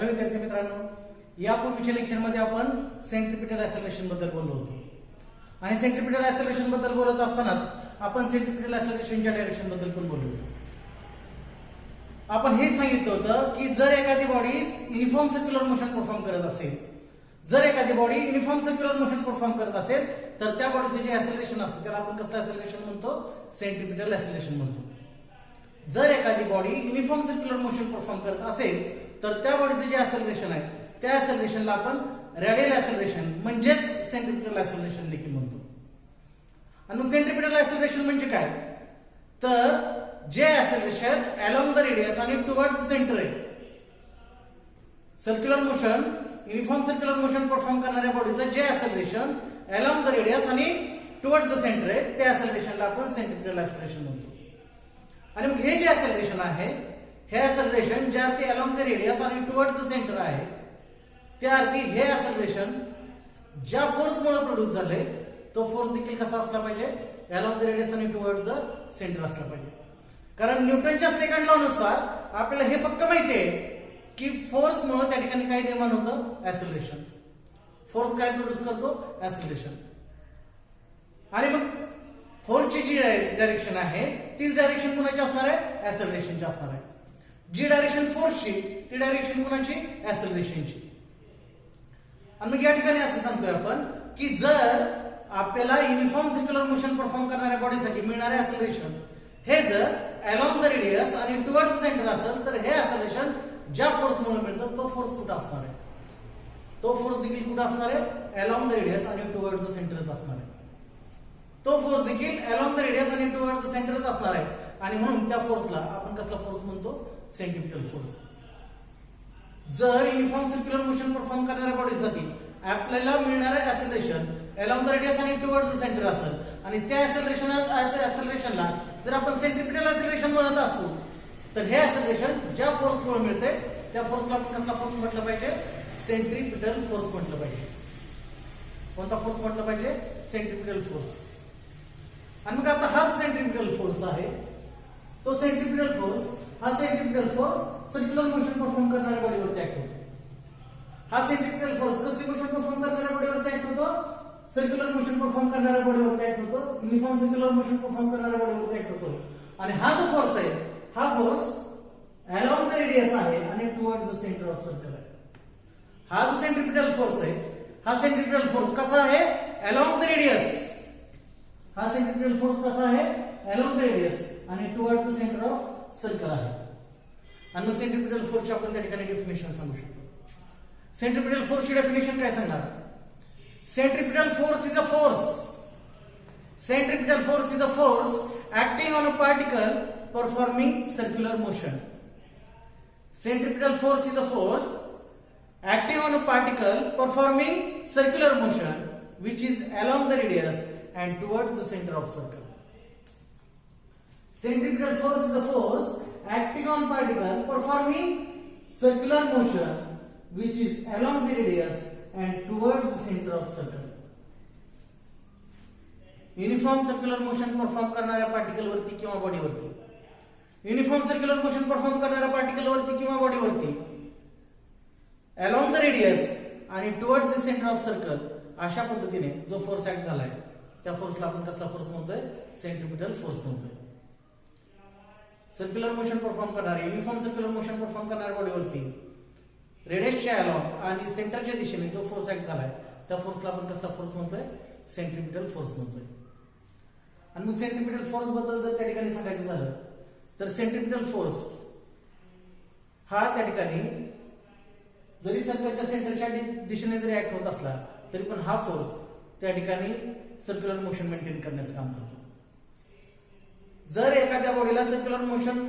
Hello विद्यार्थी मित्रांनो, यापूर्वीच्या लेक्चरमध्ये आपण सेंट्रिपिटल ऍक्सेलरेशन बद्दल बोललो होतो आणि सेंट्रिपिटल ऍक्सेलरेशन बद्दल बोलत असतानाच आपण सेंट्रिपिटल ऍक्सेलरेशनच्या डायरेक्शन बद्दल पण बोललो होतो. आपण हे सांगितलं होतं की जर एखादी body uniform circular motion perform करत असेल, जर एखादी body uniform circular motion perform करत असेल तर त्या बॉडीचे जे ऍक्सेलरेशन असते त्याला आपण कसलं ऍक्सेलरेशन म्हणतो? सेंट्रिपिटल ऍक्सेलरेशन म्हणतो. जर एखादी body uniform circular motion perform करत असेल तर त्या बॉडीचे जे ऍक्सेलरेशन आहे त्या ऍक्सेलरेशनला आपण रेडियल ऍक्सेलरेशन म्हणजेच सेंट्रिपिटल ऍक्सेलरेशन देखील म्हणतो. आणि मग सेंट्रिपिटल ऍक्सेलरेशन म्हणजे काय? तर जे ऍक्सेलरेशन अलोंग द रेडियस आणि टुवर्ड्स सेंटर आहे, circular motion uniform circular motion perform करणाऱ्या बॉडीचं जे ऍक्सेलरेशन अलोंग द रेडियस आणि टुवर्ड्स द सेंटर आहे त्या ऍक्सेलरेशनला आपण सेंट्रिपिटल ऍक्सेलरेशन म्हणतो. आणि मग हे जे ऍक्सेलरेशन आहे हे ऍक्सेलरेशन ज्या अर्थी अलोंग द रेडियस आणि टुवर्ड्स द सेंटर आहे त्या अर्थी हे ऍक्सेलरेशन ज्या फोर्समुळे प्रोड्यूस झाले तो फोर्स देखील कसा असला पाहिजे? अलोंग द रेडियस आणि टुवर्ड्स द सेंटर असला पाहिजे. कारण न्यूटनच्या सेकंड लॉ नुसार आपल्याला हे पक्क माहिती आहे की फोर्स मुळे त्या ठिकाणी काय निर्माण होतं? ऍक्सेलरेशन. फोर्स काय प्रोड्यूस करतो? ऍक्सेलरेशन. आणि मग फोर्सची जी डायरेक्शन आहे तीच डायरेक्शन कुणाची असणार आहे? ऍक्सेलरेशनची असणार आहे. जी डायरेक्शन फोर्सची ती डायरेक्शन कुणाची? ऍक्सेलरेशनची. आणि मग या ठिकाणी असं सांगतोय आपण की जर आपल्याला युनिफॉर्म सर्क्युलर मोशन परफॉर्म करणाऱ्या बॉडीसाठी मिळणारे ऍक्सेलरेशन हे जर अलोंग द रेडियस आणि टुवर्ड्स सेंटर असेल तर हे ऍक्सेलरेशन ज्या फोर्समुळे मिळतं तो फोर्स कुठं असणार आहे? तो फोर्स देखील कुठं असणार आहे? अलोंग द रेडियस आणि टुवर्ड्स द सेंटरच असणार आहे. तो फोर्स देखील अलोंग द रेडियस आणि टुवर्ड्स द सेंटरच असणार आहे. आणि म्हणून त्या फोर्सला आपण कसला फोर्स म्हणतो? Centripetal force. जर युनिफॉर्म सर्क्युलर मोशन परफॉर्म करणाऱ्या बॉडीसाठी आपल्याला मिळणारं ऍक्सेलरेशन अलोंग द रेडियस आणि टुवर्ड्स द सेंटर असेल आणि त्या ऍक्सेलरेशनला जर आपण सेंट्रिपिटल ऍक्सेलरेशन म्हणत असू तर हे ऍक्सेलरेशन ज्या फोर्समुळे मिळते त्या फोर्सला आपण कसला फोर्स म्हटलं पाहिजे? सेंट्रिपिटल फोर्स म्हटलं पाहिजे. कोणता फोर्स म्हटलं पाहिजे? Centripetal force. आणि मग आता हा जो सेंट्रिपिटल फोर्स आहे तो centripetal force circular motion perform करणाऱ्या बॉडीवरती ऍक्ट होतो. हा सेंट्रिपिटल फोर्स कसली मोशन परफॉर्म करणाऱ्या बॉडीवरती ऍक्ट होतो? सर्क्युलर मोशन परफॉर्म करणाऱ्या बॉडीवरती ऍक्ट होतो. युनिफॉर्म सर्क्युलर मोशन परफॉर्म करणाऱ्या बॉडीवरती ऍक्ट होतो. आणि हा जो फोर्स आहे हा फोर्स अलोंग द रेडियस आहे आणि towards the centre of circle आहे. हा जो सेंट्रिपिटल फोर्स आहे हा सेंट्रिपिटल फोर्स कसा आहे? Along the radius. हा सेंट्रिपिटल फोर्स कसा आहे? अलोंग द रेडियस आणि towards the centre of circle आहे. आणि मग सेंट्रिपिटल फोर्सची आपण त्या ठिकाणी डेफिनेशन सांगू शकतो. सेंट्रिपिटल फोर्सची डेफिनेशन काय सांगणार? Centripetal force is a force. Centripetal force is a force acting on a particle performing circular motion. Centripetal force is a force acting on a particle performing circular motion which is along the radius and towards the center of circle. Centripetal force is a force acting on particle performing circular motion which is along the radius and towards the center of circle. Uniform circular motion perform करणाऱ्या particle वरती किंवा बॉडीवरती, uniform circular motion perform करणाऱ्या particle वरती किंवा बॉडीवरती along the radius आणि towards the centre of circle अशा पद्धतीने जो फोर्स ऍक्ट झालाय त्या फोर्सला आपण कसला फोर्स म्हणतोय? सेंट्रिपिटल फोर्स म्हणतोय. सर्क्युलर मोशन परफॉर्म करणारे युनिफॉर्म सर्क्युलर मोशन परफॉर्म करणाऱ्या बॉडीवरती रेडियसच्या अलोंग आणि सेंटरच्या दिशेने जो फोर्स ऍक्ट झालाय त्या फोर्सला आपण कसला फोर्स म्हणतोय? सेंट्रिपिटल फोर्स म्हणतोय. आणि मग सेंट्रिपिटल फोर्स बद्दल जर त्या ठिकाणी सांगायचं झालं तर सेंट्रिपिटल फोर्स हा त्या ठिकाणी जरी सर्कलच्या सेंटरच्या दिशेने जरी ऍक्ट होत असला तरी पण हा फोर्स त्या ठिकाणी सर्क्युलर मोशन मेंटेन करण्याचं काम करतो. जर एखाद्या बॉडीला सर्क्युलर मोशन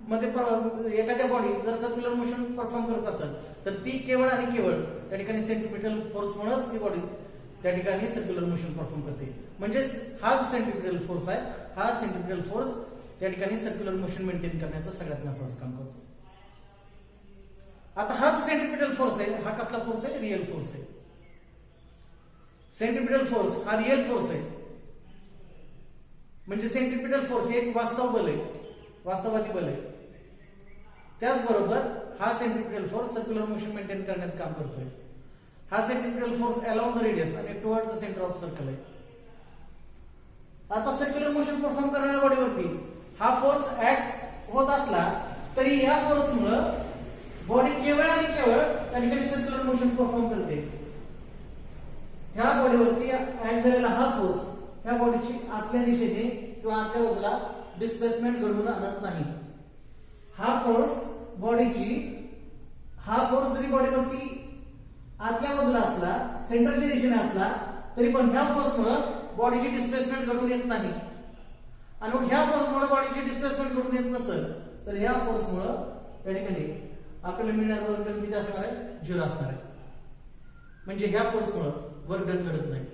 मध्ये एखाद्या बॉडी जर सर्क्युलर मोशन परफॉर्म करत असेल तर ती केवळ आणि केवळ त्या ठिकाणी सेंट्रिपिटल फोर्स म्हणूनच ती बॉडी त्या ठिकाणी सर्क्युलर मोशन परफॉर्म करते. म्हणजे हा जो सेंट्रिपिटल फोर्स आहे हा सेंट्रिपिटल फोर्स त्या ठिकाणी सर्क्युलर मोशन मेंटेन करण्याचं सगळ्यात महत्त्वाचं काम करतो. आता हा जो सेंट्रिपिटल फोर्स आहे हा कसला फोर्स आहे? रिअल फोर्स आहे. सेंट्रिपिटल फोर्स हा रिअल फोर्स आहे. म्हणजे सेंट्रिपिटल फोर्स हे एक वास्तव बल आहे, वास्तववादी बल आहे. त्याचबरोबर हा centripetal force circular motion maintain करण्याचं काम करतोय. हा centripetal force along the radius आणि toward the centre of circle आहे. आता सर्क्युलर मोशन परफॉर्म करणाऱ्या बॉडीवरती हा फोर्स ऍक्ट होत असला तरी या फोर्समुळे बॉडी केवळ आणि केवळ त्या ठिकाणी सर्क्युलर मोशन परफॉर्म करते. ह्या बॉडीवरती ऍक्ट झालेला हा फोर्स ह्या बॉडीची आतल्या दिशेने किंवा आतल्या बाजूला डिस्प्लेसमेंट घडवून आणत नाही. हा फोर्स जरी बॉडीवरती आतल्या बाजूला असला, सेंटरच्या दिशेने असला, तरी पण ह्या फोर्समुळे बॉडीची डिस्प्लेसमेंट घडून येत नाही. आणि मग ह्या फोर्समुळे बॉडीची डिस्प्लेसमेंट घडून येत नसेल तर ह्या फोर्समुळे त्या ठिकाणी आपल्याला मिळणार वर्क डन किती असणार आहे? 0 असणार आहे. म्हणजे ह्या फोर्समुळे वर्क डन घडत नाही.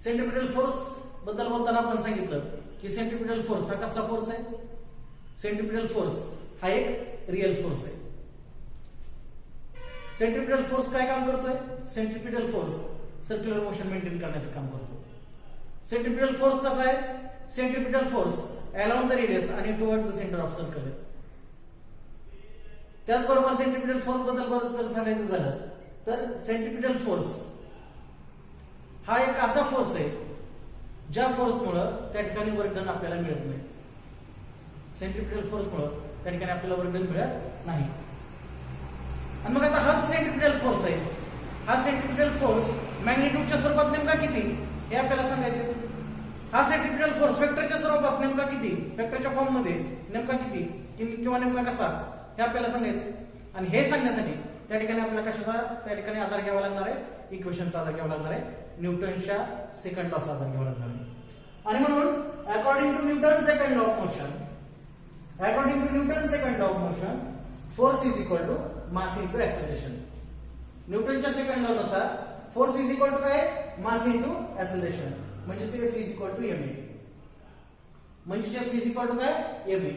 सेंट्रिपिटल फोर्स बद्दल बोलताना आपण सांगितलं की सेंट्रिपिटल फोर्स हा कसला फोर्स आहे? सेंट्रिपिटल फोर्स हा एक रियल फोर्स आहे. सेंट्रिपिटल फोर्स काय काम करतोय? Centripetal force circular motion maintain करण्याचं काम करतो. सेंट्रिपिटल फोर्स कसा आहे? Centripetal force along the radius आणि towards the centre of circle आहे. त्याचबरोबर सेंट्रिपिटल फोर्स बद्दल जर सांगायचं झालं तर सेंट्रिपिटल फोर्स हा एक असा फोर्स आहे ज्या फोर्समुळे त्या ठिकाणी वर्क डन आपल्याला मिळत नाही. सेंट्रिपिटल फोर्समुळे त्या ठिकाणी आपल्याला वर्क डन मिळत नाही. आणि मग आता हा जो सेंट्रिपिटल फोर्स आहे, हा सेंट्रिपिटल फोर्स मॅग्निट्यूडच्या स्वरूपात नेमका किती हे आपल्याला सांगायचं. हा सेंट्रिपिटल फोर्स वेक्टरच्या स्वरूपात नेमका किती, वेक्टरच्या फॉर्म मध्ये नेमका किती किंवा नेमका कसा हे आपल्याला सांगायचं. आणि हे सांगण्यासाठी त्या ठिकाणी आपल्याला कशाचा त्या ठिकाणी आधार घ्यावा लागणार आहे? इक्वेशनचा आधार घ्यावा लागणार आहे. न्यूटनच्या सेकंड लॉचा आधार घ्यावा लागणार आहे. आणि म्हणून according to Newton second law of motion force is equal to mass into acceleration. न्यूटनच्या सेकंड लॉ नुसार फोर्स इज इक्वल टू काय? Mass into acceleration. म्हणजे F is equal to ma. म्हणजे F इज इक्वल टू काय? ma.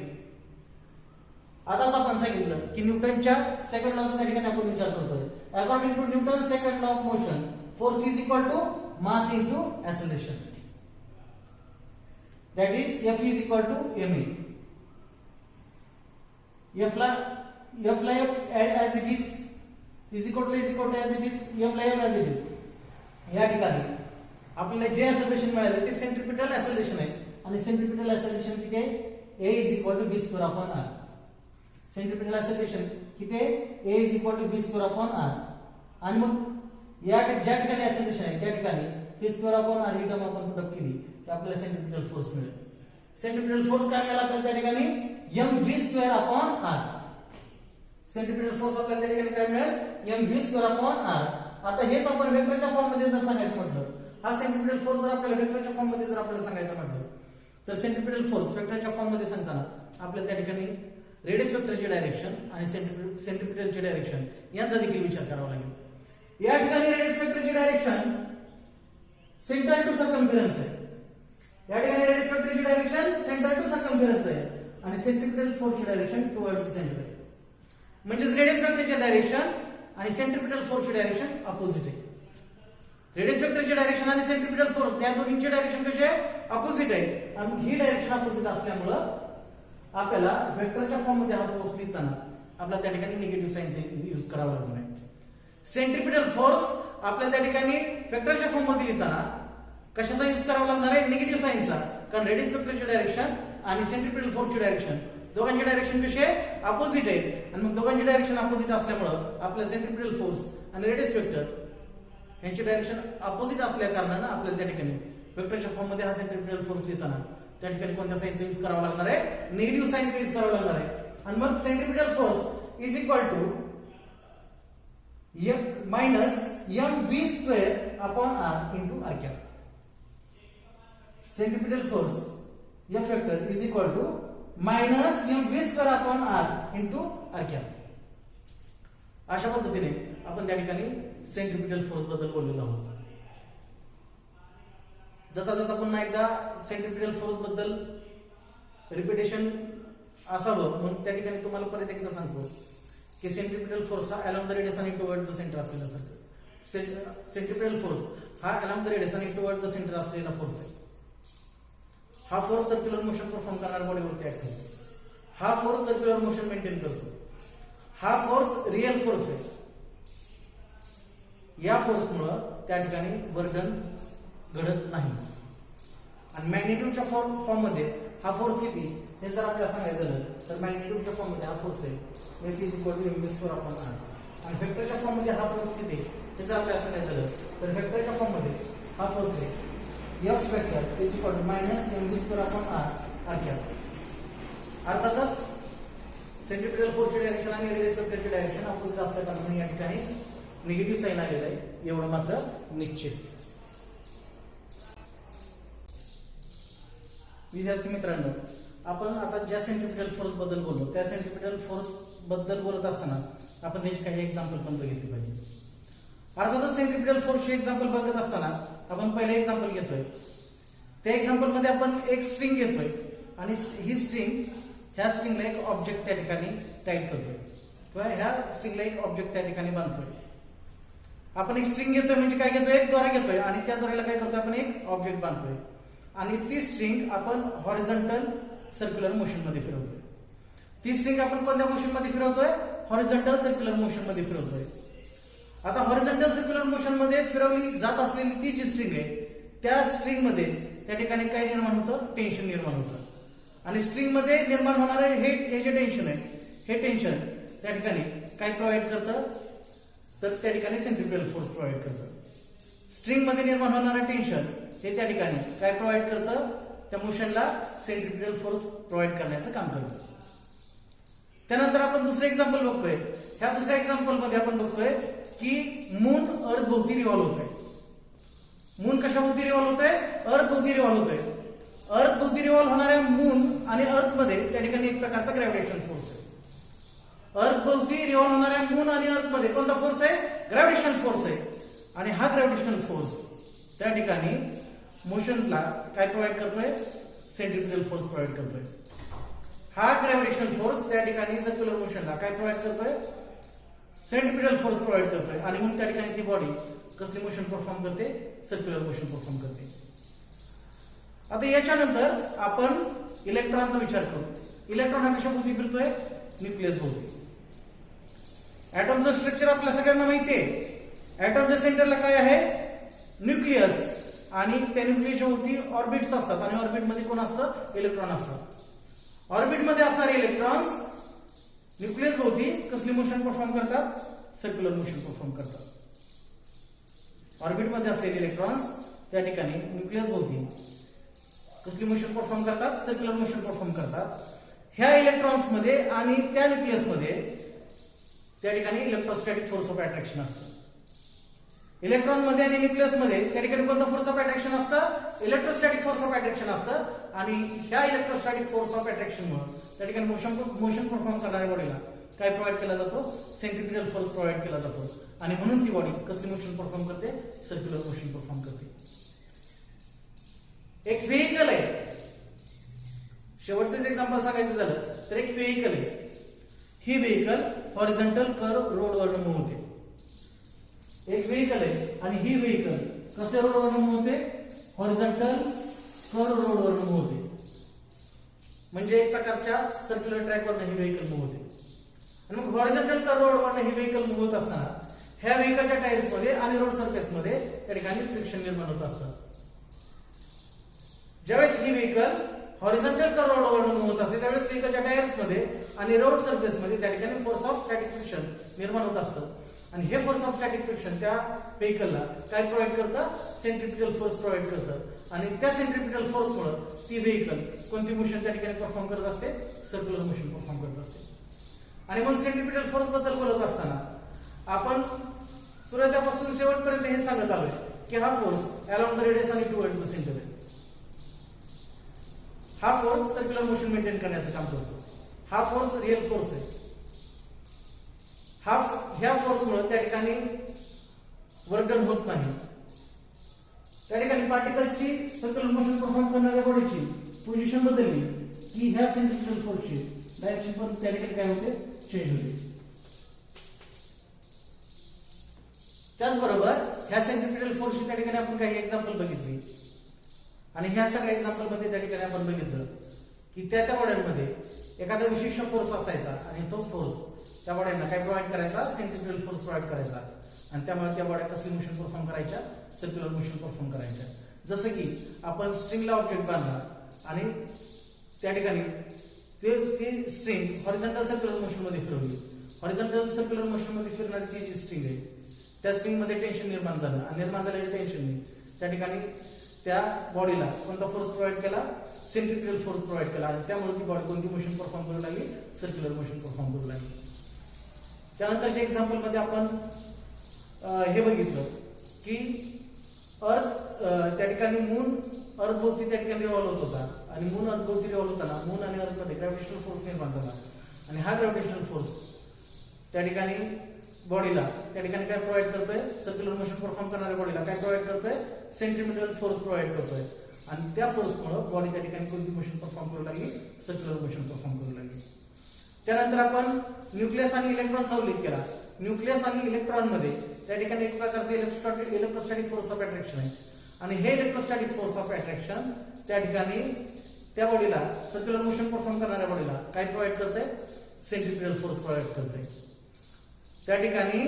आताच आपण सांगितलं की न्यूटनच्या सेकंड लॉचा त्या ठिकाणी आपण विचार करतोय. According to Newton second law of motion force is equal to mass into acceleration. That is F is equal to ma. F ला F as it is equal to as it is, F ला F as it is. या ठिकाणी आपल्याला जे acceleration मिळाले ते centripetal acceleration आहे. आणि सेंट्रिपिटल एक्सेलरेशन किती आहे? A is equal to v square upon r. Centripetal acceleration किती आहे? A is equal to v square upon r. आणि मग या ज्या ठिकाणी एक्सेलरेशन आहे त्या ठिकाणी v square upon r ही टर्म आपण पुट केली की आपल्याला सेंट्रिपिटल फोर्स मिळेल. सेंट्रिपिटल फोर्स काय मिळाला आपल्याला त्या ठिकाणी? mv square upon r. Centripetal force आपल्याला त्या ठिकाणी काय मिळेल? mv square upon r. आता हेच आपण वेक्टरच्या फॉर्म मध्ये जर सांगायचं म्हटलं, हा सेंट्रिपिटल फोर्स जर आपल्याला वेक्टरच्या फॉर्म मध्ये जर आपल्याला सांगायचं म्हटलं तर सेंट्रिपिटल फोर्स वेक्टरच्या फॉर्म मध्ये सांगताना आपल्याला त्या ठिकाणी रेडियस वेक्टरची डायरेक्शन आणि सेंट्रिपिटलची डायरेक्शन यांचा देखील विचार करावा लागेल. या ठिकाणी रेडियस वेक्टरची डायरेक्शन सेंटर टू सर्कम्फरन्स आहे. या ठिकाणी रेडियस वेक्टरची डायरेक्शन सेंटर टू सर्कम्फरन्स आहे आणि सेंट्रिपिटल फोर्सची डायरेक्शन टुवर्ड्स सेंटर आहे. म्हणजे रेडियस वेक्टरची डायरेक्शन आणि सेंट्रिपिटल फोर्सची डायरेक्शन अपोजिट आहे. रेडियस वेक्टरची डायरेक्शन आणि सेंट्रिपिटल फोर्स या दोन्हींची डायरेक्शन कशी आहे? अपोजिट आहे. आणि ही डायरेक्शन अपोजिट असल्यामुळं आपल्याला वेक्टरच्या फॉर्म मध्ये हा फोर्स लिहिताना आपल्याला त्या ठिकाणी निगेटिव्ह साइनचा यूज करावा लागणार आहे. सेंट्रिपिटल फोर्स आपल्याला त्या ठिकाणी वेक्टरच्या फॉर्म मध्ये लिहिताना कशाचा यूज करावा लागणार आहे? निगेटिव्ह साइनचा. कारण रेडियस वेक्टरची डायरेक्शन आणि सेंट्रिपिटल फोर्सची डायरेक्शन दोघांची डायरेक्शन कशी आहे? अपोजिट आहे. आणि मग दोघांची डायरेक्शन अपोजिट असल्यामुळं आपल्या सेंट्रिपिटल फोर्स आणि रेडियस वेक्टर यांची डायरेक्शन अपोजिट असल्या कारणानं आपल्याला त्या ठिकाणी वेक्टरच्या फॉर्म मध्ये हा सेंट्रिपिटल फोर्स लिहिताना त्या ठिकाणी कोणत्या साइनचा यूज करावा लागणार आहे? निगेटिव्ह साइनचा यूज करावा लागणार आहे. आणि मग centripetal force is equal to minus mv square upon r into r cap. Centripetal force F vector is equal to minus mv square upon r into r cap. अशा पद्धतीने आपण त्या ठिकाणी सेंट्रिपिटल फोर्स बद्दल बोललेलो आहोत. जाता जाता पुन्हा एकदा सेंट्रिपिटल फोर्स बद्दल रिपिटेशन असावं म्हणून त्या ठिकाणी तुम्हाला परत एकदा सांगतो की सेंट्रिपिटल फोर्स हा अलोंग द रेडियस आणि टुवर्ड्स द सेंटर असलेला सेंट्रिपिटल फोर्स हा अलोंग द रेडियस आणि टुवर्ड्स द सेंटर असलेला फोर्स आहे. हा फोर्स सर्क्युलर मोशन परफॉर्म करणाऱ्या बॉडीवरती ऍक्ट करतो. हा फोर्स सर्क्युलर मोशन मेंटेन करतो. हा फोर्स रिअल फोर्स आहे. या फोर्समुळे त्या ठिकाणी वर्तन घडत नाही. आणि मॅग्निट्यूडच्या फॉर्म मध्ये हा फोर्स किती हे जर आपल्याला सांगायचं झालं तर मॅग्निट्यूडच्या फॉर्म मध्ये हा फोर्स आहे F = mv²/r. आणि वेक्टरच्या फॉर्म मध्ये हा फोर्स किती हे जर आपल्याला सांगायचं झालं तर वेक्टरच्या फॉर्म मध्ये हा फोर्स आहे F वेक्टर = -mv²/r. अर्थातच सेंट्रिपिटल फोर्सची डायरेक्शन आणि रेडियस वेक्टरची डायरेक्शन अपोजिट असल्या कारणाने या ठिकाणी निगेटिव्ह साइन आलेलं आहे, एवढं मात्र निश्चित. विद्यार्थी मित्रांनो, आपण आता ज्या सेंट्रिपिटल फोर्स बद्दल बोललो त्या सेंट्रिपिटल फोर्स बद्दल बोलत असताना आपण त्याची काही एक्झाम्पल पण बघितली पाहिजे. अर्थातच सेंट्रिपिटल फोर्सचे एक्झाम्पल बघत असताना आपण पहिले एक्झाम्पल घेतोय. त्या एक्झाम्पल मध्ये आपण एक स्ट्रिंग घेतोय आणि ही स्ट्रिंग ह्या स्ट्रिंगला एक ऑब्जेक्ट त्या ठिकाणी टाईट करतोय किंवा ह्या स्ट्रिंगला एक ऑब्जेक्ट त्या ठिकाणी बांधतोय. आपण एक स्ट्रिंग घेतोय म्हणजे काय घेतोय, एक दोरा घेतोय आणि त्या दोऱ्याला काय करतोय आपण एक ऑब्जेक्ट बांधतोय आणि ती स्ट्रिंग आपण हॉरिझॉन्टल सर्क्युलर मोशन मध्ये फिरवतोय. ती स्ट्रिंग आपण कोणत्या मोशन मध्ये फिरवतोय, हॉरिझॉन्टल सर्क्युलर मोशन मध्ये फिरवतोय. आता हॉरिझॉन्टल सर्क्युलर मोशन मध्ये फिरवली जात असलेली ती जी स्ट्रिंग आहे त्या स्ट्रिंग मध्ये त्या ठिकाणी काय निर्माण होतं, टेन्शन निर्माण होतं. आणि स्ट्रिंग मध्ये निर्माण होणारे हे जे टेन्शन आहे हे टेन्शन त्या ठिकाणी काय प्रोव्हाइड करतं, तर त्या ठिकाणी सेंट्रिपिटल फोर्स प्रोव्हाइड करतं. स्ट्रिंग मध्ये निर्माण होणारं टेन्शन हे त्या ठिकाणी काय प्रोव्हाइड करतं, त्या मोशनला सेंट्रिपिटल फोर्स प्रोव्हाइड करण्याचं काम करतं. त्यानंतर आपण दुसरं एक्झाम्पल बघतोय. ह्या दुसऱ्या एक्झाम्पल मध्ये आपण बघतोय की मून अर्थ भोवती रिव्हॉल्व होतोय. मून कशाभोवती रिव्हॉल्व होतोय, अर्थ भोवती रिव्हॉल्व होतोय. अर्थ भोवती रिव्हॉल्व होणाऱ्या मून आणि अर्थ मध्ये त्या ठिकाणी एक प्रकारचा ग्रॅव्हिटेशन फोर्स आहे. अर्थ भोवती रिव्हॉल्व होणाऱ्या मून आणि अर्थ मध्ये कोणता फोर्स आहे, ग्रॅव्हिटेशनल फोर्स आहे. आणि हा ग्रॅव्हिटेशनल फोर्स त्या ठिकाणी मोशनला काय प्रोव्हाइड करतोय, सेंट्रिपिटल फोर्स प्रोव्हाइड करतोय. हा ग्रॅव्हिटेशनल फोर्स त्या ठिकाणी सर्क्युलर मोशनला काय प्रोव्हाइड करतोय, सेंट्रिपिटल फोर्स प्रोव्हाइड करतोय. आणि मग त्या ठिकाणी ती बॉडी कसली मोशन परफॉर्म करते, सर्क्युलर मोशन परफॉर्म करते. आता याच्यानंतर आपण इलेक्ट्रॉनचा विचार करू. इलेक्ट्रॉन हा कशाभोवती फिरतोय, न्यूक्लियस भोवती. ऍटमचं स्ट्रक्चर आपल्या सगळ्यांना माहिती आहे. ऍटमच्या सेंटरला काय आहे, न्यूक्लियस. आणि त्या न्यूक्लियसच्या भोवती ऑर्बिट्स असतात आणि ऑर्बिट मध्ये कोण असतं, इलेक्ट्रॉन असतात. ऑर्बिट मध्ये असणारे इलेक्ट्रॉन्स न्यूक्लियस भोवती कसली मोशन परफॉर्म करतात, सर्क्युलर मोशन परफॉर्म करतात. ऑर्बिट मध्ये असलेले इलेक्ट्रॉन्स त्या ठिकाणी न्यूक्लियस भोवती कसली मोशन परफॉर्म करतात, सर्क्युलर मोशन परफॉर्म करतात. ह्या इलेक्ट्रॉन्स मध्ये आणि त्या न्यूक्लियस मध्ये त्या ठिकाणी इलेक्ट्रोस्टॅटिक फोर्स ऑफ अट्रॅक्शन असतं. इलेक्ट्रॉन मध्ये आणि न्यूक्लियस मध्ये त्या ठिकाणी कोणता फोर्स ऑफ अट्रॅक्शन असतं, इलेक्ट्रोस्टॅटिक फोर्स ऑफ अट्रॅक्शन असतं. आणि ह्या इलेक्ट्रोस्टॅटिक फोर्स ऑफ अट्रॅक्शन मुळे त्या ठिकाणी मोशन परफॉर्म करणाऱ्या बॉडीला काय प्रोव्हाइड केला जातो, सेंट्रिपिटल फोर्स प्रोव्हाइड केला जातो. आणि म्हणून ती बॉडी कसली मोशन परफॉर्म करते, सर्क्युलर मोशन परफॉर्म करते. एक व्हेइकल आहे. शेवटचेच एक्झाम्पल सांगायचं झालं तर एक व्हेइकल आहे. ही व्हेइकल हॉरिझॉन्टल कर्व रोडवर मूव्ह होते. एक व्हेइकल आहे आणि ही व्हेइकल कसल्या रोडवर मूव्ह होते, हॉरिझॉन्टल कर्व रोडवर मूव्ह होते. म्हणजे एक प्रकारच्या सर्क्युलर ट्रॅकवर ही व्हेइकल मूव्ह होते. आणि मग हॉरिझॉन्टल कर्व रोडवर ही व्हेइकल मूव्ह होत असताना ह्या व्हेइकलच्या टायर्स मध्ये आणि रोड सरफेस मध्ये त्या ठिकाणी फ्रिक्शन निर्माण होत असतं. ज्यावेळेस ही व्हेइकल हॉरिझॉन्टल कर्व रोडवर मूव्ह होत असते त्यावेळेस व्हेइकलच्या टायर्स मध्ये आणि रोड सरफेस मध्ये त्या ठिकाणी फोर्स ऑफ स्टॅटिक फ्रिक्शन निर्माण होत असतं. आणि हे फोर्स ऑफ स्टॅटिक फ्रिक्शन त्या व्हेइकलला काय प्रोव्हाइड करतं, सेंट्रिपिटल फोर्स प्रोव्हाइड करतं. आणि त्या सेंट्रिपिटल फोर्स मुळे ती व्हेइकल कोणती मोशन त्या ठिकाणी परफॉर्म करत असते, सर्क्युलर मोशन परफॉर्म करत असते. आणि मग सेंट्रिपिटल फोर्स बद्दल बोलत असताना आपण सुरुवातीपासून शेवटपर्यंत हे सांगत आलोय की हा फोर्स अलोंग द रेडियस आणि टुवर्ड्स द सेंटर आहे. हा फोर्स सर्क्युलर मोशन मेंटेन करण्याचं काम करतो. हा फोर्स रिअल फोर्स आहे. ह्या फोर्स मुळे त्या ठिकाणी वर्क डन होत नाही. त्या ठिकाणी पार्टिकलची सर्क्युलर मोशन परफॉर्म करणाऱ्या बॉडीची पोझिशन बदलली की ह्या सेंट्रिपिटल फोर्सची डायरेक्शन पण त्या ठिकाणी काय होते, चेंज होते. त्याचबरोबर ह्या सेंट्रिपिटल फोर्सची त्या ठिकाणी आपण काही एक्झाम्पल बघितली. आणि ह्या सगळ्या एक्झाम्पल मध्ये त्या ठिकाणी आपण बघितलं की त्या बॉड्यांमध्ये एखादा विशिष्ट फोर्स असायचा आणि तो फोर्स त्या बॉड्यांना काय प्रोव्हाइड करायचा, सेंट्रिपिटल फोर्स प्रोव्हाइड करायचा आणि त्यामुळे त्या बॉड्या कसली मोशन परफॉर्म करायच्या, सर्क्युलर मोशन परफॉर्म करायच्या. जसं की आपण स्ट्रिंगला ऑब्जेक्ट बांधला आणि त्या ठिकाणी ते स्ट्रिंग हॉरिझॉन्टल सर्क्युलर मोशन मध्ये फिरवली. हॉरिझॉन्टल सर्क्युलर मोशन मध्ये फिरणारी ती जी स्ट्रिंग आहे त्या स्ट्रिंग मध्ये टेन्शन निर्माण झालं आणि निर्माण झालेलं टेन्शन त्या ठिकाणी त्या बॉडीला कोणता फोर्स प्रोव्हाइड केला, सेंट्रिपिटल फोर्स प्रोव्हाइड केला आणि त्यामुळे ती बॉडी कोणती मोशन परफॉर्म करू लागली, सर्क्युलर मोशन परफॉर्म करू लागली. त्यानंतरच्या एक्झाम्पल मध्ये आपण हे बघितलं की अर्थ त्या ठिकाणी मून अर्थ भोवती त्या ठिकाणी रिव्हॉल्व होत होता आणि मून अर्थ भोवती रिव्हॉल्व होताना मून आणि अर्थ मध्ये ग्रॅव्हिटेशनल फोर्स निर्माण झाला आणि हा ग्रॅव्हिटेशनल फोर्स त्या ठिकाणी बॉडीला त्या ठिकाणी काय प्रोव्हाइड करतोय, सर्क्युलर मोशन परफॉर्म करणाऱ्या बॉडीला काय प्रोव्हाइड करतोय, सेंट्रिपिटल फोर्स प्रोव्हाइड करतोय आणि त्या फोर्समुळे बॉडी त्या ठिकाणी कोणती मोशन परफॉर्म करू लागली, सर्क्युलर मोशन परफॉर्म करू लागली. त्यानंतर आपण न्यूक्लियस आणि इलेक्ट्रॉनचा उल्लेख केला. न्यूक्लियस आणि इलेक्ट्रॉन मध्ये त्या ठिकाणी एक प्रकारचे इलेक्ट्रोस्टॅटिक फोर्स ऑफ अट्रॅक्शन आहे आणि हे इलेक्ट्रोस्टॅटिक फोर्स ऑफ अट्रॅक्शन त्या ठिकाणी त्या बॉडीला सर्क्युलर मोशन परफॉर्म करणाऱ्या बॉडीला काय प्रोव्हाइड करते, सेंट्रिपिटल फोर्स प्रोव्हाइड करते. त्या ठिकाणी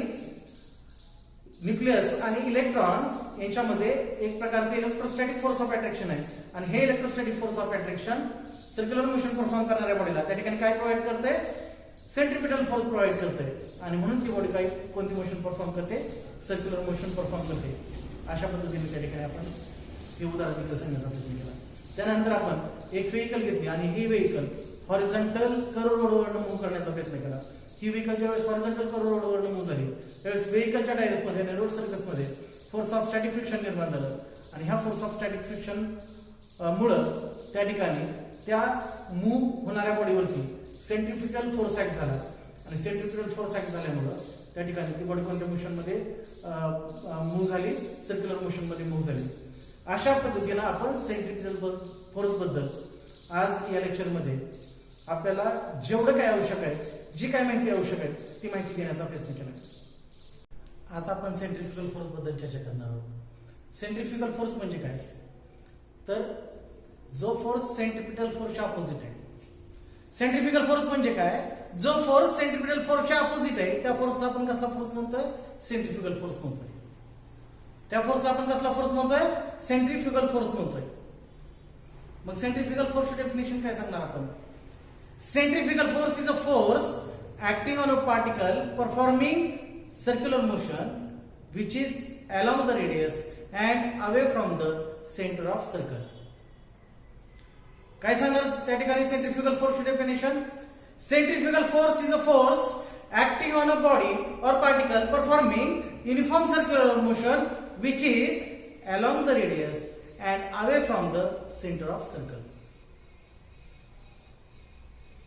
न्यूक्लियस आणि इलेक्ट्रॉन यांच्यामध्ये एक प्रकारचे इलेक्ट्रोस्टॅटिक फोर्स ऑफ अट्रॅक्शन आहे आणि हे electrostatic force of attraction circular motion perform करणाऱ्या बॉडीला त्या ठिकाणी काय प्रोव्हाइड करते, सेंट्रिपिटल फोर्स प्रोव्हाइड करते आणि म्हणून ती बॉडी काय कोणती मोशन परफॉर्म करते, सर्क्युलर मोशन परफॉर्म करते. अशा पद्धतीने त्या ठिकाणी आपण हे उदाहरण देखील सांगण्याचा प्रयत्न केला. त्यानंतर आपण एक व्हेकल घेतली आणि ही व्हेकल हॉरिझॉन्टल कर्व रोडवरनं मूव्ह करण्याचा प्रयत्न केला. ही व्हेकल ज्यावेळेस हॉरिझॉन्टल कर्व रोडवरनं मूव्ह झाली त्यावेळेस व्हेकलच्या टायर्स मध्ये आणि रोड सर्फेस मध्ये फोर्स ऑफ स्टॅटिक फ्रिक्शन निर्माण झालं आणि ह्या फोर्स ऑफ स्टॅटिक फ्रिक्शन मुळे त्या ठिकाणी त्या मूव्ह होणाऱ्या बॉडीवरती सेंट्रिफ्युगल फोर्स ऍक्ट झाला आणि सेंट्रिफ्युगल फोर्स ऍक्ट झाल्यामुळे त्या ठिकाणी ती बॉडी कोणत्या मोशन मध्ये मूव्ह झाली, सर्क्युलर मोशन मध्ये मूव्ह झाली. अशा पद्धतीने आपण सेंट्रिफ्युगल फोर्स बद्दल आज या लेक्चर मध्ये आपल्याला जेवढं काय आवश्यक आहे, जी काय माहिती आवश्यक आहे ती माहिती देण्याचा प्रयत्न केला. आता आपण सेंट्रिफ्युगल फोर्स बद्दल चर्चा करणार आहोत. सेंट्रिफ्युगल फोर्स म्हणजे काय, तर जो फोर्स सेंट्रिपिटल फोर्सच्या अपोजिट आहे. सेंट्रिफ्युगल फोर्स म्हणजे काय, जो फोर्स सेंट्रिपिटल फोर्सच्या अपोजिट आहे त्या फोर्सला आपण कसला फोर्स म्हणतोय, सेंट्रिफ्युगल फोर्स म्हणतोय. त्या फोर्सला आपण कसला फोर्स म्हणतोय, सेंट्रिफ्युगल फोर्स म्हणतोय. मग सेंट्रिफ्युगल फोर्सची डेफिनेशन काय सांगणार आपण. Centrifugal force is a force acting on a particle performing circular motion which is along the radius and away from the center of circle. काय सांगणार त्या ठिकाणी सेंट्रिफ्युगल फोर्सची definition. Centrifugal force is a force acting on a body or particle performing uniform circular motion which is along the radius and away from the center of circle.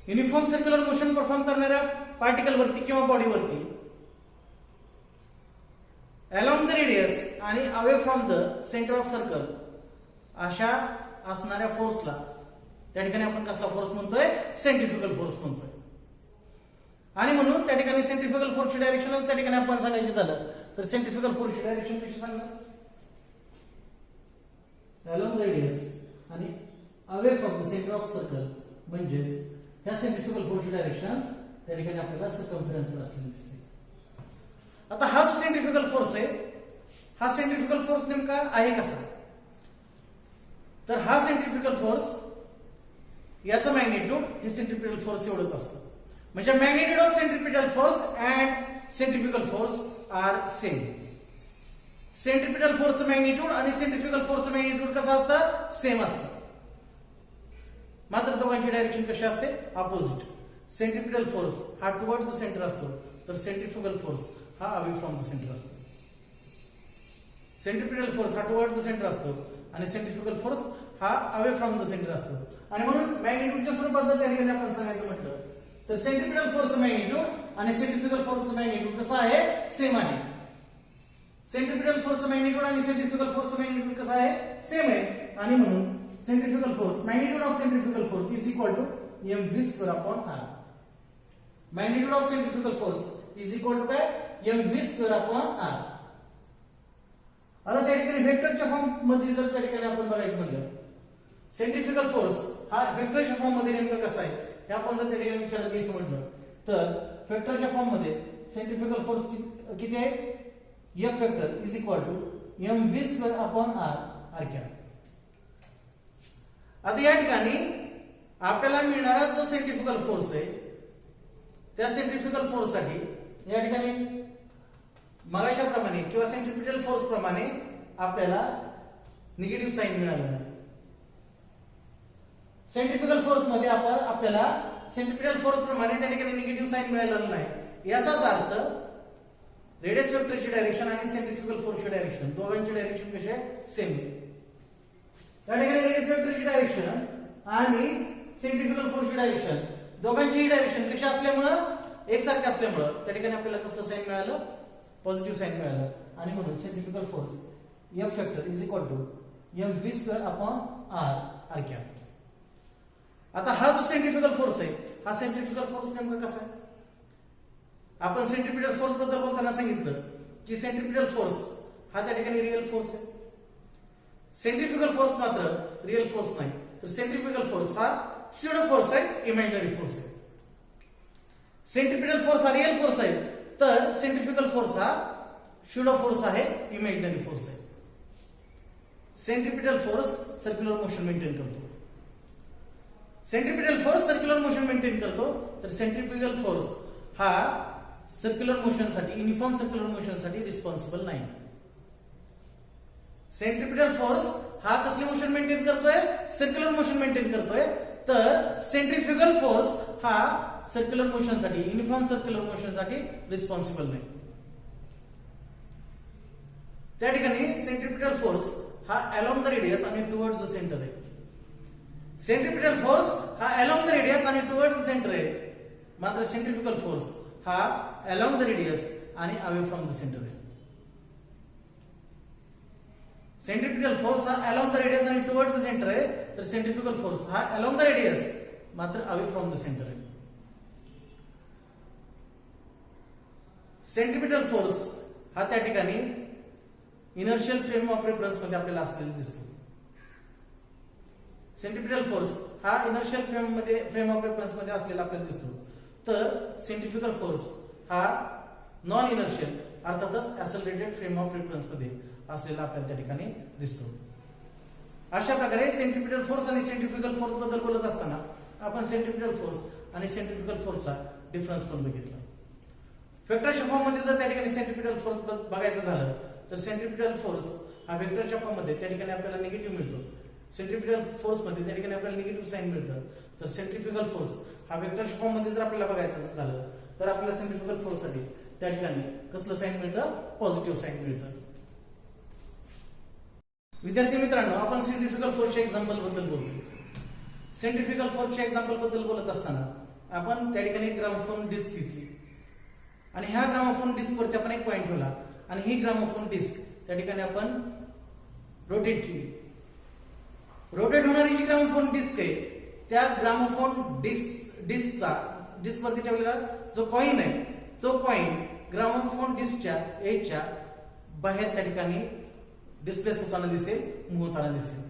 Uniform circular motion perform करणाऱ्या particle वरती किंवा body वरती along the radius आणि away from the centre of circle अशा असणाऱ्या फोर्सला त्या ठिकाणी आपण कसला फोर्स म्हणतोय, सेंट्रिफ्युगल फोर्स म्हणतोय. आणि म्हणून त्या ठिकाणी सेंट्रिफ्युगल फोर्सची डायरेक्शनच त्या ठिकाणी आपण सांगायची झालं तर सेंट्रिफ्युगल फोर्सची डायरेक्शन कशी सांगणार, अलॉंग द रेडियस आणि away from the centre of circle. म्हणजेच ह्या सेंट्रिफ्युगल फोर्सची डायरेक्शन त्या ठिकाणी आपल्याला सर्कम्फरन्स वर असलेली दिसते. आता हा जो सेंट्रिफ्युगल फोर्स आहे हा सेंट्रिफ्युगल फोर्स नेमका आहे कसा, तर हा सेंट्रिफ्युगल फोर्स याचं मॅग्निट्यूड हे सेंट्रिपिटल फोर्स एवढंच असतं. म्हणजे magnitude of centripetal force and centrifugal force are same. Centripetal फोर्सचं मॅग्निट्यूड आणि सेंट्रिफ्युगल फोर्सचं मॅग्निट्यूड कसं असतं, सेम असतं. मात्र दोघांची डायरेक्शन कशी असते, अपोजिट. सेंट्रिपिटल फोर्स हा टुवर्ड द सेंटर असतो तर सेंट्रिफ्युगल फोर्स हा अवे फ्रॉम द सेंटर असतो. सेंट्रिपिटल फोर्स हा टुवर्ड द सेंटर असतो आणि सेंट्रिफ्युगल फोर्स हा अवे फ्रॉम द सेंटर असतो. आणि म्हणून मॅग्निट्यूडच्या स्वरूपात जर त्या ठिकाणी आपण सांगायचं म्हटलं तर सेंट्रिपिटल फोर्सचं मॅग्निट्यूड आणि सेंट्रिफ्युगल फोर्सचं मॅग्निट्यूड कसं आहे, सेम आहे. सेंट्रिपिटल फोर्सचं मॅग्निट्यूड आणि सेंट्रिफ्युगल फोर्सचं मॅग्निट्यूड कसं आहे, सेम आहे. आणि म्हणून centrifugal force, magnitude of centrifugal force is equal to mv square upon r. Magnitude of centrifugal force is equal to काय, mv square upon r. आता त्या ठिकाणी वेक्टरच्या फॉर्म मध्ये जर त्या ठिकाणी आपण बघायचं म्हणलं सेंट्रिफ्युगल फोर्स हा वेक्टरच्या फॉर्म मध्ये नेमका कसा आहे हे आपण जर त्या ठिकाणी विचारात घ्यायचं म्हटलं तर वेक्टरच्या फॉर्म मध्ये सेंट्रिफ्युगल फोर्स किती आहे? F vector is equal to mv² upon r cap. आता या ठिकाणी आपल्याला मिळणारा जो सेंट्रिफ्युगल फोर्स आहे त्या सेंट्रिफ्युगल फोर्स साठी या ठिकाणी मगाच्या प्रमाणे किंवा सेंट्रिपिटल फोर्स प्रमाणे आपल्याला निगेटिव्ह साइन मिळालं नाही. सेंट्रिफ्युगल फोर्स मध्ये आपल्याला सेंट्रिपिटल फोर्स प्रमाणे त्या ठिकाणी निगेटिव्ह साइन मिळालेलं नाही. याचाच अर्थ रेडियस वेक्टरची डायरेक्शन आणि सेंट्रिफ्युगल फोर्सची डायरेक्शन दोघांची डायरेक्शन कशी आहे? सेम आहे. या ठिकाणी रेडियस वेक्टरची डायरेक्शन आणि सेंट्रिफ्युगल फोर्सची डायरेक्शन दोघांचीही डायरेक्शन कशी असल्यामुळं एकसारखी असल्यामुळं त्या ठिकाणी आपल्याला कसलं साइन मिळालं? पॉझिटिव्ह साइन मिळालं. आणि म्हणून centrifugal force F vector is equal to mv² upon r cap. आता हा जो सेंट्रिफ्युगल फोर्स आहे हा सेंट्रिफ्युगल फोर्स नेमका कसा आहे? आपण सेंट्रिपिटल फोर्स बद्दल बोलताना सांगितलं की सेंट्रिपिटल फोर्स हा त्या ठिकाणी रिअल फोर्स आहे. सेंट्रिफ्युगल फोर्स मात्र रिअल फोर्स नाही. तर सेंट्रिफ्युगल फोर्स हा स्यूडो फोर्स आहे, इमॅजिनरी फोर्स आहे. सेंट्रिपिटल फोर्स हा रिअल फोर्स आहे तर सेंट्रिफ्युगल फोर्स हा स्यूडो फोर्स आहे, इमॅजिनरी फोर्स आहे. Centripetal force circular motion maintain करतो. Centripetal force circular motion maintain करतो तर सेंट्रिफ्युगल फोर्स हा सर्क्युलर मोशन साठी युनिफॉर्म सर्क्युलर मोशन साठी रिस्पॉन्सिबल नाही. सेंट्रिपिटल फोर्स हा कसले मोशन मेंटेन करतोय? सर्क्युलर मोशन मेंटेन करतोय. तर सेंट्रिफ्युगल फोर्स हा सर्क्युलर मोशन साठी युनिफॉर्म सर्क्युलर मोशन साठी रिस्पॉन्सिबल नाही. त्या ठिकाणी सेंट्रिपिटल फोर्स हा अलोंग द रेडियस आणि टुवर्ड्स द सेंटर आहे. सेंट्रिपिटल फोर्स हा अलोंग द रेडियस आणि टुवर्ड्स द सेंटर आहे. मात्र सेंट्रिफ्युगल फोर्स हा अलोंग द रेडियस आणि अवे फ्रॉम द सेंटर आहे. सेंट्रिपिटल फोर्स हा अलोंग द रेडियस आणि टुवर्ड्स द सेंटर आहे तर सेंट्रिफ्युगल फोर्स हा अलोंग द रेडियस मात्र अवे फ्रॉम द सेंटर आहे. सेंट्रिपिटल फोर्स हा त्या ठिकाणी इनर्शियल फ्रेम ऑफ रेफरन्स मध्ये आपल्याला असलेला दिसतो. सेंट्रिपिटल फोर्स हा इनर्शियल फ्रेम ऑफ रेफरन्स मध्ये असलेला आपल्याला दिसतो. तर सेंट्रिफ्युगल फोर्स हा नॉन इनर्शियल अर्थातच ऍक्सलरेटेड फ्रेम ऑफ रेफरन्स मध्ये असलेला आपल्याला त्या ठिकाणी दिसतो. अशा प्रकारे सेंट्रिपिटल फोर्स आणि सेंट्रिफ्युगल फोर्स बद्दल बोलत असताना आपण सेंट्रिपिटल फोर्स आणि सेंट्रिफ्युगल फोर्सचा डिफरन्स पण बघितला. वेक्टरच्या फॉर्म मध्ये जर त्या ठिकाणी सेंट्रिपिटल फोर्स बघायचं झालं तर सेंट्रिपिटल फोर्स हा वेक्टरच्या फॉर्म मध्ये त्या ठिकाणी आपल्याला निगेटिव्ह मिळतो. सेंट्रिपिटल फोर्स मध्ये त्या ठिकाणी आपल्याला निगेटिव्ह साइन मिळतं. तर सेंट्रिफ्युगल फोर्स हा वेक्टरच्या फॉर्म मध्ये जर आपल्याला बघायचं झालं तर आपल्याला सेंट्रिफ्युगल फोर्स साठी त्या ठिकाणी कसलं साइन मिळतं? पॉझिटिव्ह साइन मिळतं. विद्यार्थी मित्रांनो, आपण सेंट्रिफ्युगल फोर्सच्या एक्झाम्पल बद्दल बोलतो. सेंट्रिफ्युगल फोर्सच्या एक्झाम्पल बद्दल बोलत असताना आपण त्या ठिकाणी ग्रामोफोन डिस्क घेतली आणि ह्या ग्रामोफोन डिस्क वरती आपण एक पॉइंट ठेवला आणि ही ग्रामोफोन डिस्क त्या ठिकाणी आपण रोटेट केली. रोटेट होणारी जी ग्रामोफोन डिस्क आहे त्या ग्रामोफोन डिस्क वरती ठेवलेला जो कॉइन आहे तो कॉइन ग्रामोफोन डिस्कच्या एजच्या बाहेर त्या ठिकाणी डिस्प्लेस होताना दिसेल, मूव्ह होताना दिसेल.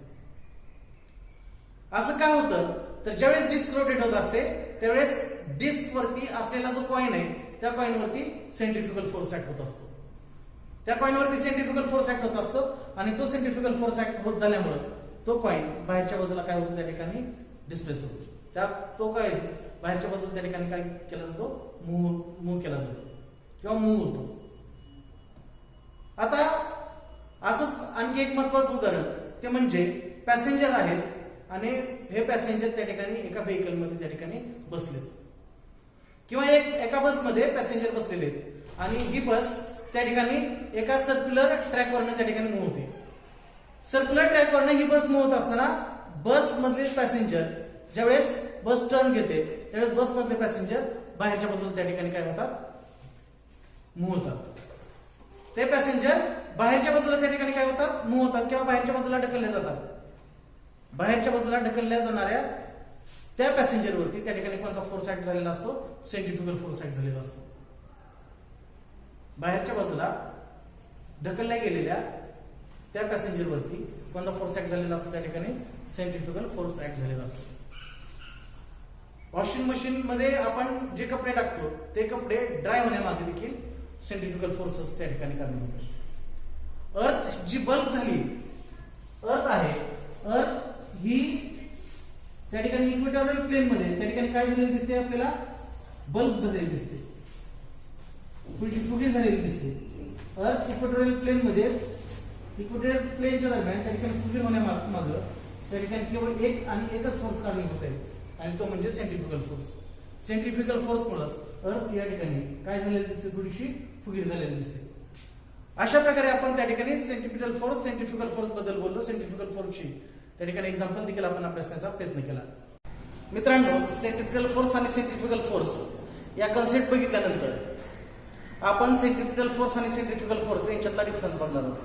असं का होतं? तर ज्यावेळेस डिस्क रोटेट होत असते त्यावेळेस डिस्क वरती असलेला जो कॉइन आहे त्या कॉइन वरती सेंट्रिफ्युगल फोर्स ऍक्ट होत असतो. त्या कॉइन वरती सेंट्रिफ्युगल फोर्स ऍक्ट होत असतो आणि तो सेंट्रिफ्युगल फोर्स ऍक्ट होत झाल्यामुळे तो कॉइन बाहेरच्या बाजूला काय होतं? त्या ठिकाणी डिस्प्लेस होतो. तो कॉइन बाहेरच्या बाजूला त्या ठिकाणी काय केला जातो? मूव्ह केला जातो किंवा मूव्ह होतो. आता असंच आणखी एक महत्वाचं उदाहरण ते म्हणजे पॅसेंजर आहेत आणि हे पॅसेंजर त्या ठिकाणी एका व्हेकल मध्ये त्या ठिकाणी बसलेत किंवा एका बसमध्ये पॅसेंजर बसलेले आहेत आणि ही बस त्या ठिकाणी एका सर्क्युलर ट्रॅकवरनं त्या ठिकाणी मूव्ह होते. सर्क्युलर ट्रॅकवरनं ही बस मूव्ह होत असताना बस मधले पॅसेंजर ज्यावेळेस बस टर्न घेते त्यावेळेस बस मधले पॅसेंजर बाहेरच्या बाजूला त्या ठिकाणी काय होतात? मूव्ह होतात. ते पॅसेंजर बाहेरच्या बाजूला त्या ठिकाणी काय होतात? मूव्ह होतात किंवा बाहेरच्या बाजूला ढकलले जातात. बाहेरच्या बाजूला ढकलल्या जाणाऱ्या त्या पॅसेंजर वरती त्या ठिकाणी कोणता फोर्स ऍक्ट झालेला असतो? सेंट्रिफ्युगल फोर्स ऍक्ट झालेला असतो. बाहेरच्या बाजूला ढकलल्या गेलेल्या त्या पॅसेंजर वरती कोणता फोर्स ऍक्ट झालेला असतो? त्या ठिकाणी सेंट्रिफ्युगल फोर्स ऍक्ट झालेला असतो. वॉशिंग मशीन मध्ये आपण जे कपडे टाकतो ते कपडे ड्राय होण्यामागे देखील सेंट्रिफ्युगल फोर्सेस त्या ठिकाणी कारणीभूत होतात. अर्थ जी बल्क झाली, अर्थ आहे, अर्थ ही त्या ठिकाणी इक्वेटोरियल प्लेन मध्ये त्या ठिकाणी काय झालेलं दिसते आपल्याला, बल्क झालेली दिसते, थोडीशी फुगीर झालेली दिसते. अर्थ इक्वेटोरियल प्लेन मध्ये, इक्वेटोरियल प्लेनच्या दरम्यान त्या ठिकाणी फुगीर होण्यामागं त्या ठिकाणी केवळ एक आणि एकच फोर्स कारणीभूत आहे आणि तो म्हणजे सेंट्रिफ्युगल फोर्स. सेंट्रिफ्युगल फोर्स मुळे अर्थ या ठिकाणी काय झालेली दिसते, थोडीशी फुगीर झालेली दिसते. अशा प्रकारे आपण त्या ठिकाणी सेंट्रिपिटल फोर्स, सेंट्रिफ्युगल फोर्स बद्दल बोललो. सेंट्रिफ्युगल फोर्सची त्या ठिकाणी एक्झाम्पल देखील आपण अभ्यासण्याचा प्रयत्न केला. मित्रांनो, सेंट्रिपिटल फोर्स आणि सेंट्रिफ्युगल फोर्स या कन्सेप्ट बघितल्यानंतर आपण सेंट्रिपिटल फोर्स आणि सेंट्रिफ्युगल फोर्स यांच्यातला डिफरन्स बघणार आहोत.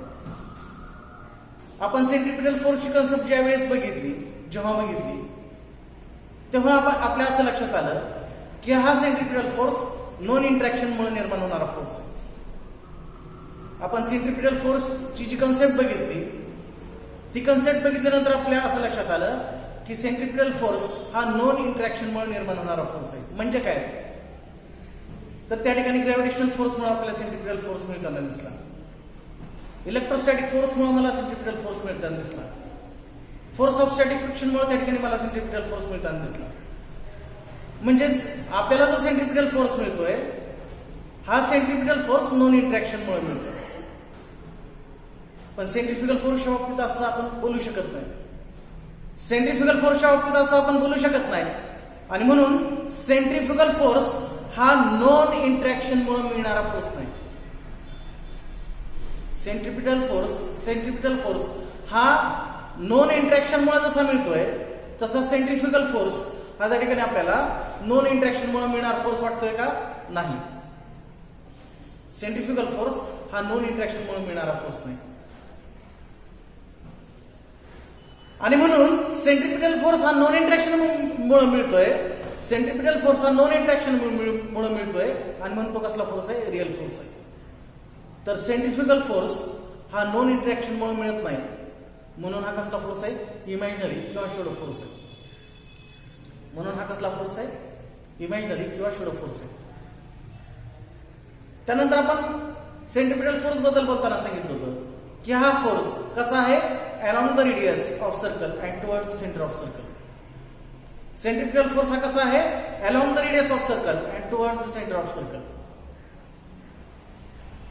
आपण सेंट्रिपिटल फोर्सची कन्सेप्ट ज्या वेळेस बघितली, जेव्हा बघितली तेव्हा आपल्या असं लक्षात आलं की हा सेंट्रिपिटल फोर्स नॉन इंटरॅक्शन मुळे निर्माण होणारा फोर्स आहे. आपण सेंट्रिपिटल फोर्सची जी कन्सेप्ट बघितली, ती कन्सेप्ट बघितल्यानंतर आपल्या असं लक्षात आलं की सेंट्रिपिटल फोर्स हा नॉन इंटरॅक्शन मुळे निर्माण होणारा फोर्स आहे. म्हणजे काय, तर त्या ठिकाणी ग्रॅव्हिटेशनल फोर्स मुळे आपल्याला सेंट्रिपिटल फोर्स मिळताना दिसला, इलेक्ट्रोस्टॅटिक फोर्स मुळे मला सेंट्रिपिटल फोर्स मिळताना दिसला, फोर्स ऑफ स्टॅटिक फ्रिक्शन मुळे त्या ठिकाणी मला सेंट्रिपिटल फोर्स मिळताना दिसला. म्हणजे आपल्याला जो सेंट्रिपिटल फोर्स मिळतोय हा सेंट्रिपिटल फोर्स नॉन इंटरॅक्शन मुळे मिळतोय. पण सेंट्रिफ्युगल फोर्सच्या बाबतीत असं आपण बोलू शकत नाही. सेंट्रिफ्युगल फोर्सच्या बाबतीत असं आपण बोलू शकत नाही आणि म्हणून सेंट्रिफ्युगल फोर्स हा नॉन इंटरॅक्शन मुळे मिळणारा फोर्स नाही. सेंट्रिपिटल फोर्स हा नॉन इंटरॅक्शन मुळे जसा मिळतोय तसा सेंट्रिफ्युगल फोर्स हा त्या ठिकाणी आपल्याला नॉन इंटरॅक्शन मुळे मिळणारा फोर्स वाटतोय का, नाही. सेंट्रिफ्युगल फोर्स हा नॉन इंटरॅक्शन मुळे मिळणारा फोर्स नाही आणि म्हणून सेंट्रिपिटल फोर्स हा नॉन इंटरॅक्शन मुळे मिळतोय. सेंट्रिपिटल फोर्स हा नॉन इंटरॅक्शन मुळे मिळतोय आणि म्हणून तो कसला फोर्स आहे, रिअल फोर्स आहे. तर सेंट्रिफ्युगल फोर्स हा नॉन इंटरॅक्शन मुळे मिळत नाही, म्हणून हा कसला फोर्स आहे, इमॅजिनरी किंवा शॅडो फोर्स आहे. म्हणून हा कसला फोर्स आहे, इमॅजिनरी किंवा शॅडो फोर्स आहे. त्यानंतर आपण सेंट्रिपिटल फोर्स बद्दल बोलताना सांगितलं होतं की हा फोर्स कसा आहे, around the radius of circle and toward the centre of circle. Centripetal force हा कसा आहे, around the radius of circle and toward the centre of circle.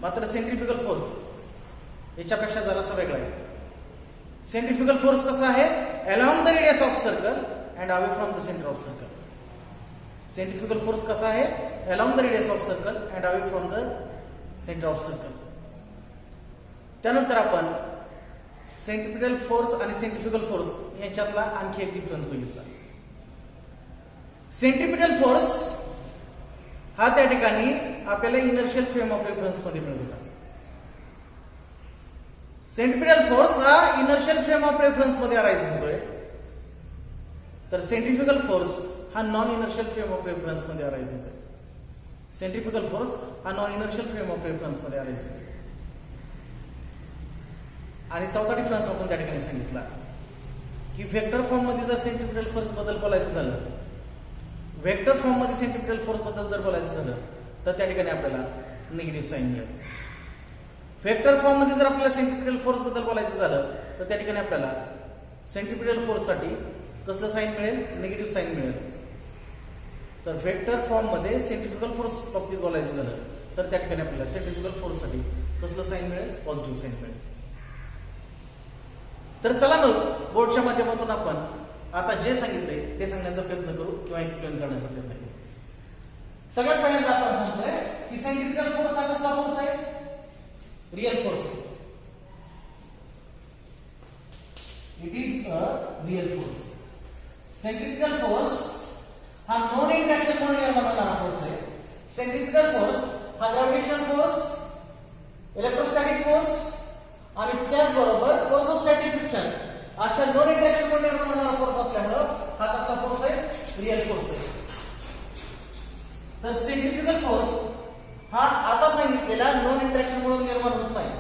मात्र सेंट्रिफ्युगल फोर्स याच्यापेक्षा जरासा वेगळा आहे. सेंट्रिफ्युगल फोर्स कसा आहे, around the radius of circle and away from the centre of circle. Centrifugal force कसा आहे, around the radius of circle and away from the centre of circle. त्यानंतर आपण सेंट्रिपिटल फोर्स आणि सेंट्रिफ्युगल फोर्स यांच्यातला आणखी एक डिफरन्स बघितला. Centripetal force हा त्या ठिकाणी आपल्याला इनर्शियल फ्रेम ऑफ रेफरन्स मध्ये मिळत होता. सेंट्रिपिटल फोर्स हा इनर्शियल फ्रेम ऑफ रेफरन्स मध्ये अराइज होतोय, तर सेंट्रिफ्युगल फोर्स हा non inertial frame of reference मध्ये अराइज होतोय. सेंट्रिफ्युगल फोर्स हा non inertial frame of reference मध्ये अराइज होतोय. आणि चौथा डिफरन्स आपण त्या ठिकाणी सांगितला की व्हेक्टर फॉर्म मध्ये जर सेंट्रिपिटल फोर्स बद्दल बोलायचं झालं, व्हेक्टर फॉर्म मध्ये सेंट्रिपिटल फोर्स बद्दल जर बोलायचं झालं तर त्या ठिकाणी आपल्याला निगेटिव्ह साईन मिळेल. व्हेक्टर फॉर्म मध्ये जर आपल्याला सेंट्रिपिटल फोर्स बद्दल बोलायचं झालं तर त्या ठिकाणी आपल्याला सेंट्रिपिटल फोर्स साठी कसलं साईन मिळेल, निगेटिव्ह साईन मिळेल. तर व्हेक्टर फॉर्म मध्ये सेंट्रिफ्युगल फोर्स बाबतीत बोलायचं झालं तर त्या ठिकाणी आपल्याला सेंट्रिफ्युगल फोर्स साठी कसलं साईन मिळेल, पॉझिटिव्ह साईन मिळेल. तर चला मग बोर्डच्या माध्यमातून आपण आता जे सांगितलंय ते सांगण्याचा प्रयत्न करू किंवा एक्सप्लेन करण्याचा प्रयत्न करू. सगळ्यात पहिल्यांदा आपण सांगतोय की सेंट्रिपिटल फोर्स हा कसला फोर्स आहे, real force. It is a real force. Centripetal force हा नॉन इंटरॅक्शन मुळे निर्माण होणारा फोर्स आहे. सेंट्रिपिटल फोर्स हा ग्रॅव्हिटेशनल फोर्स, इलेक्ट्रोस्टॅटिक फोर्स आणि त्याचबरोबर फोर्स ऑफ स्टॅटिक फ्रिक्शन अशा नॉन इंटरॅक्शन मुळे निर्माण होणारा फोर्स असल्यामुळे हा कसला फोर्स आहे, रिअल फोर्स आहे. तर सेंट्रिफ्युगल फोर्स हा आता सांगितलेला नॉन इंटरॅक्शन मुळे निर्माण होत नाही.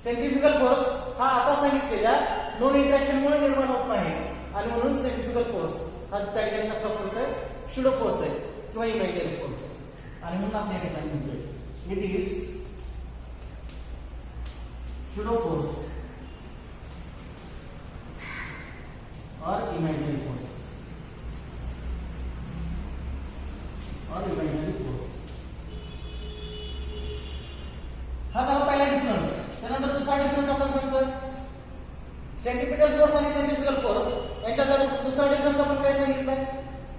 सेंट्रिफ्युगल फोर्स हा आता सांगितलेल्या नॉन इंटरॅक्शन मुळे निर्माण होत नाही आणि म्हणून सेंट्रिफ्युगल फोर्स हा त्या ठिकाणी कसला फोर्स आहे, शुडो फोर्स आहे किंवा इमॅजिनरी फोर्स आहे. आणि म्हणून आपण या ठिकाणी म्हणतोय इट इज शुडो फोर्स और इमॅजिनरी फोर्स और इमॅजिनरी फोर्स. हा झाला पहिला डिफरन्स. त्यानंतर दुसरा डिफरन्स आपण सांगतोय सेंट्रिपिटल फोर्स आणि सेंट्रिफ्युगल फोर्स याच्यात दुसरा डिफरन्स आपण काय सांगितलाय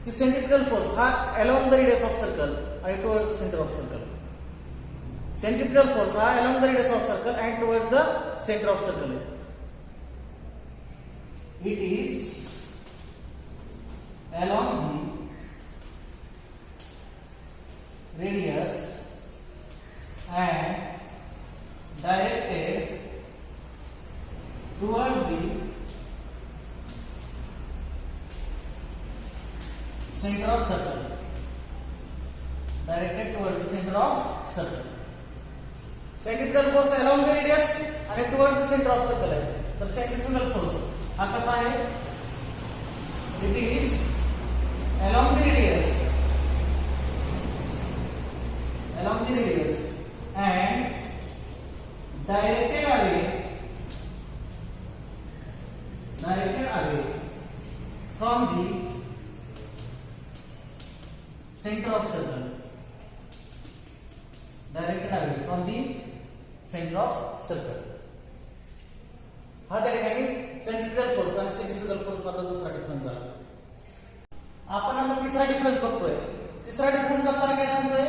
की सेंट्रिपिटल फोर्स हा along the radius of circle आणि towards the centre of circle. Centripetal force हा along the radius of circle and towards the centre of circle आहे. It is along the radius and directed towards the center of circle. Directed towards the center of circle. Centripetal force along the radius and towards the center of circle है. तर centrifugal force हा कसा आहे? It is along the radius. Along the radius. And directed away from the center of circle. Directed away from the center of circle. हा त्या ठिकाणी centripetal force आणि centrifugal force मधला दुसरा डिफरन्स झाला. आपण आता तिसरा डिफरन्स बघतोय. तिसरा डिफरन्स बघताना काय सांगतोय?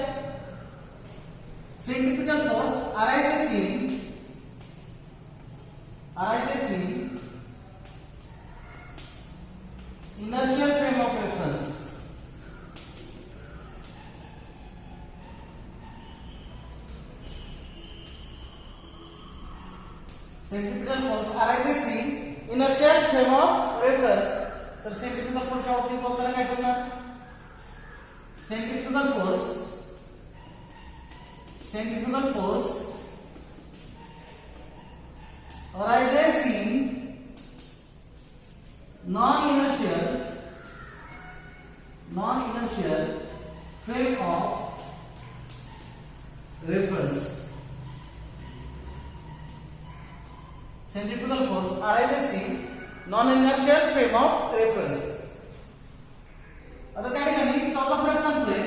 Centripetal force arises in inertial frame of reference. Centripetal force arises in inertial frame of reference. तर सेंट्रिफ्युगल फोर्सच्या बाबतीत बोलताना काय सांगणार? Centrifugal force arises in non-inertial frame of reference. Centrifugal force arises in non-inertial frame of reference. आता त्या ठिकाणी चौथा फरक सांगतोय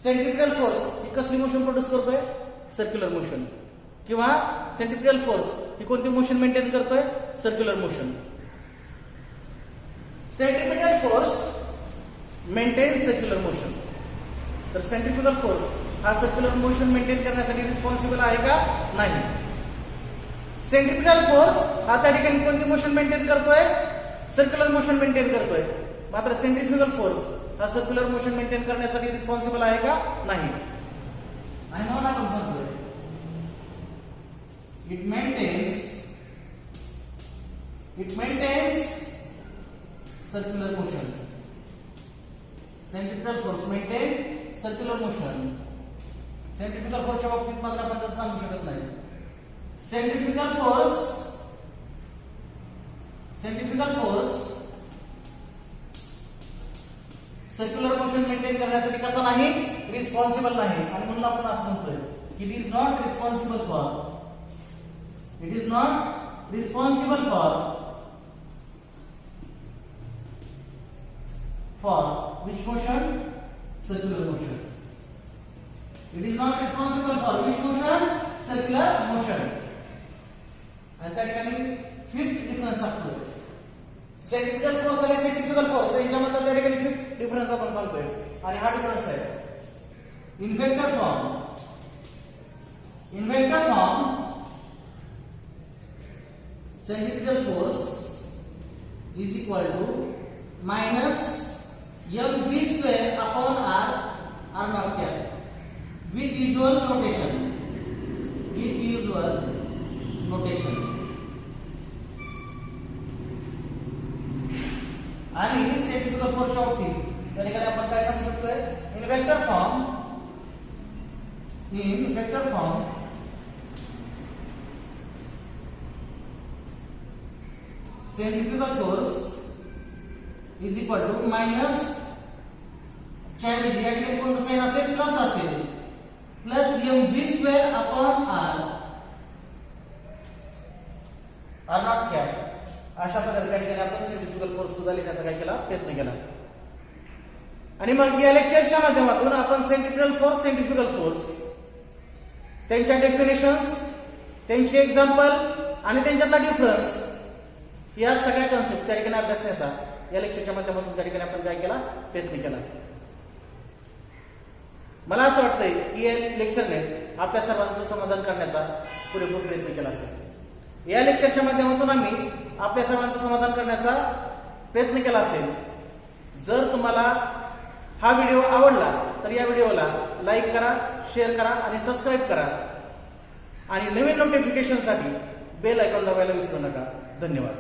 सेंट्रिपिटल फोर्स ही कसली मोशन प्रोड्यूस करतोय? Circular motion. किंवा सेंट्रिपिटल फोर्स ही कोणती मोशन मेंटेन करतोय? Circular motion. Centripetal force maintain circular motion. तर सेंट्रिफ्युगल फोर्स हा सर्क्युलर मोशन मेंटेन करण्यासाठी रिस्पॉन्सिबल आहे का? नाही. सेंट्रिपिटल फोर्स हा त्या ठिकाणी कोणती मोशन मेंटेन करतोय? सर्क्युलर मोशन मेंटेन करतोय. मात्र सेंट्रिफ्युगल फोर्स हा सर्क्युलर मोशन मेंटेन करण्यासाठी रिस्पॉन्सिबल आहे का? नाही. आणि म्हणून आपण सांगतोय it maintains circular motion. Centripetal force maintain circular motion. Centrifugal फोर्सच्या बाबतीत मात्र आपण तसं सांगू शकत नाही. Centrifugal force circular motion maintain करण्यासाठी कसा नाही? रिस्पॉन्सिबल नाही. आणि म्हणून आपण असं म्हणतोय it is not responsible for which motion? Circular motion. It is not responsible for which motion? Circular motion. आणि त्या ठिकाणी फिफ्थ डिफरन्स सांगतोय सेंट्रिपिटल फोर्स आणि सेंट्रिफ्युगल फोर्स यांच्यामधला त्या ठिकाणी फिफ्थ डिफरन्स आपण सांगतोय. आणि हा डिफरन्स आहे in vector form centripetal force is equal to minus mv square upon r not cap with usual notation. आणि सेंट्रिफ्युगल फोर्स च्या बाबतीत त्या ठिकाणी आपण काय सांगू शकतोय? In vector form centrifugal force is equal to minus च्या ऐवजी या ठिकाणी कोणतं साइन असेल प्लस असेल plus mv² upon R not cap अशा प्रकारे त्या ठिकाणी आपण सेंट्रिफ्युगल फोर्स सुद्धा लिहिण्याचा काय केला प्रयत्न केला. आणि मग या लेक्चरच्या माध्यमातून आपण सेंट्रिफ्युगल फोर्स त्यांच्या डेफिनेशन्स त्यांचे एक्झाम्पल आणि त्यांच्यातला डिफरन्स या सगळ्या कन्सेप्ट त्या ठिकाणी अभ्यासण्याचा या लेक्चरच्या माध्यमातून त्या ठिकाणी आपण काय केला प्रयत्न केला. मला असं वाटतंय की या लेक्चरने आपल्या सर्वांचं समाधान करण्याचा पुरेपूर प्रयत्न केला असेल. या लेक्चरच्या माध्यमातून आम्ही आपल्या सर्वांचं समाधान करण्याचा प्रयत्न केला असेल. जर तुम्हाला हा व्हिडिओ आवडला तर या व्हिडिओला लाईक करा, शेअर करा आणि सबस्क्राईब करा आणि नवीन नोटिफिकेशनसाठी बेल आयकॉन दाबायला विसरू नका. धन्यवाद.